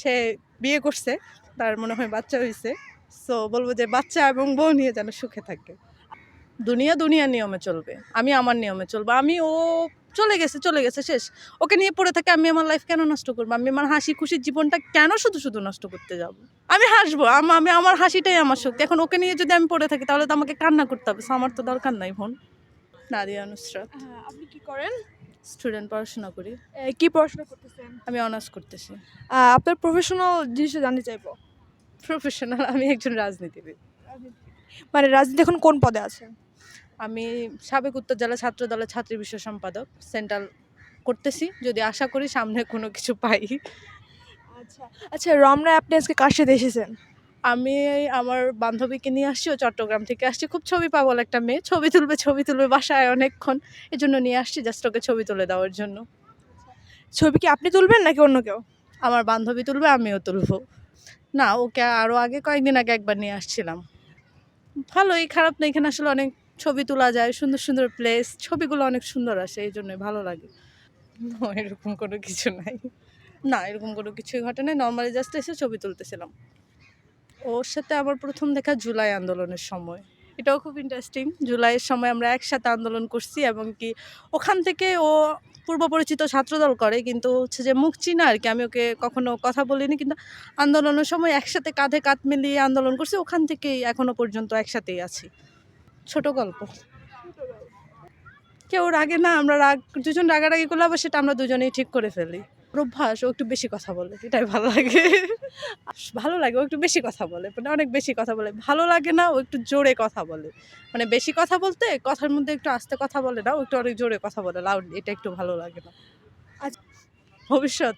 সে বিয়ে করছে, তার মনে হয় বাচ্চা হইছে। সো বলব যে বাচ্চা এবং বউ নিয়ে যেন সুখে থাকে। দুনিয়া দুনিয়ার নিয়মে চলবে। আমি আমার নিয়মে চলবো। ও চলে গেছে শেষ। ওকে নিয়ে পড়ে থাকি আমি আমার লাইফ কেন নষ্ট করব? আমি আমার হাসি খুশির জীবনটা কেন শুধু নষ্ট করতে যাব? আমি হাসবো। আমি আমার হাসিটাই আমার শক্তি। এখন ওকে নিয়ে যদি আমি পড়ে থাকি তাহলে তো আমাকে কান্না করতে হবে। সো আমার তো দরকার নাই বোন। নাদিয়া নুসরাত। হ্যাঁ, আপনি কি করেন? স্টুডেন্ট, পড়াশোনা করি। কি পড়াশোনা করতেছেন? আমি অনার্স করতেছি। আপনার প্রফেশনাল জিনিসটা জানতে চাইবো। প্রফেশনাল আমি একজন রাজনীতিবিদ। মানে রাজনীতি এখন কোন পদে আছেন? আমি সাবেক উত্তর জেলা ছাত্র দলের ছাত্রী বিষয় সম্পাদক। সেন্ট্রাল করতেছি। যদি আশা করি সামনে কোনো কিছু পাই। আচ্ছা, আচ্ছা রমনায় আপনি আজকে কার সাথে এসেছেন? আমি আমার বান্ধবীকে নিয়ে আসছি। ও চট্টগ্রাম থেকে আসছে। খুব ছবি পাগল একটা মেয়ে। ছবি তুলবে বাসায় অনেকক্ষণ। এজন্য নিয়ে আসছি জাস্ট ওকে ছবি তুলে দেওয়ার জন্য। ছবি কি আপনি তুলবেন নাকি অন্য কেউ? আমার বান্ধবী তুলবে, আমিও তুলবো। না, ওকে আরো আগে কয়েকদিন আগে একবার নিয়ে আসছিলাম। ভালোই, খারাপ না। এখানে আসলে অনেক ছবি তোলা যায়। সুন্দর প্লেস। ছবিগুলো অনেক সুন্দর আসে। এইজন্যই ভালো লাগে। না, এরকম কোনো কিছু নাই। না, এরকম কোনো কিছুই ঘটে নাই। নরমালি জাস্ট এসে ছবি তুলতেছিলাম। ওর সাথে আমার ১ম দেখা জুলাই আন্দোলনের সময়। এটাও খুব ইন্টারেস্টিং। জুলাইয়ের সময় আমরা একসাথে আন্দোলন করছি এবং কি ওখান থেকে ও পূর্ব পরিচিত ছাত্রদল করে, কিন্তু হচ্ছে যে মুখ চিনা আরকি। আমি ওকে কখনো কথা বলিনি, কিন্তু আন্দোলনের সময় একসাথে কাঁধে কাঁধ মিলিয়ে আন্দোলন করছি। ওখান থেকেই এখনো পর্যন্ত একসাথেই আছি। ছোট গল্প। কেউ রাগে না, আমরা দুজন রাগারাগি করলে আবার সেটা আমরা দুজনেই ঠিক করে ফেলি। ওর অভ্যাস, ও একটু বেশি কথা বলে। এটাই ভালো লাগে। ভালো লাগে, ও একটু বেশি কথা বলে। মানে অনেক বেশি কথা বলে। ভালো লাগে না, ও একটু জোরে কথা বলে। মানে বেশি কথা বলতে কথার মধ্যে একটু আস্তে কথা বলে না, ও একটু অনেক জোরে কথা বলে লাউডলি। এটা একটু ভালো লাগে না। আচ্ছা, ভবিষ্যৎ,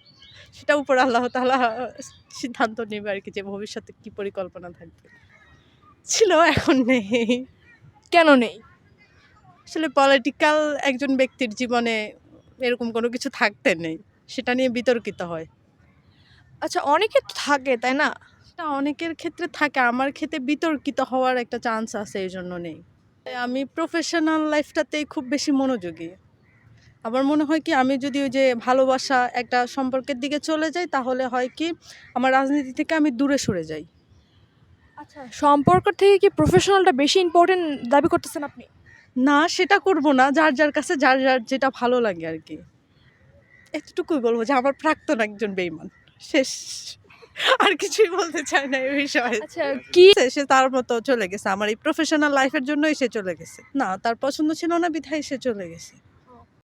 সেটা উপর আল্লাহ তাআলা সিদ্ধান্ত নেবে আরকি যে ভবিষ্যতে কি পরিকল্পনা থাকবে। ছিল, এখন নেই। কেন নেই? আসলে পলিটিক্যাল একজন ব্যক্তির জীবনে এরকম কোনো কিছু থাকতে নেই। সেটা নিয়ে বিতর্কিত হয়। আচ্ছা অনেকের তো থাকে, তাই না? এটা অনেকের ক্ষেত্রে থাকে। আমার ক্ষেত্রে বিতর্কিত হওয়ার একটা চান্স আছে, এজন্য নেই। আমি প্রফেশনাল লাইফটাতেই খুব বেশি মনোযোগী। আমার মনে হয় কি আমি যদি ওই যে ভালোবাসা একটা সম্পর্কের দিকে চলে যাই তাহলে হয় কি আমার রাজনীতি থেকে আমি দূরে সরে যাই। আচ্ছা সম্পর্ক থেকে কি প্রফেশনালটা বেশি ইম্পোর্টেন্ট দাবি করতেছেন আপনি? না, সেটা করব না। যার কাছে যার যেটা ভালো লাগে আরকি। এতটুকুই বলব যে আমার প্রাক্তন একজন বেঈমান। শেষ। আর কিছুই বলতে চাই না এই বিষয়ে। আচ্ছা কি সে তার মতো চলে গেছে। আমার এই প্রফেশনাল লাইফ এর জন্যই সে চলে গেছে। না, তার পছন্দ ছিল না বিধায় সে চলে গেছে।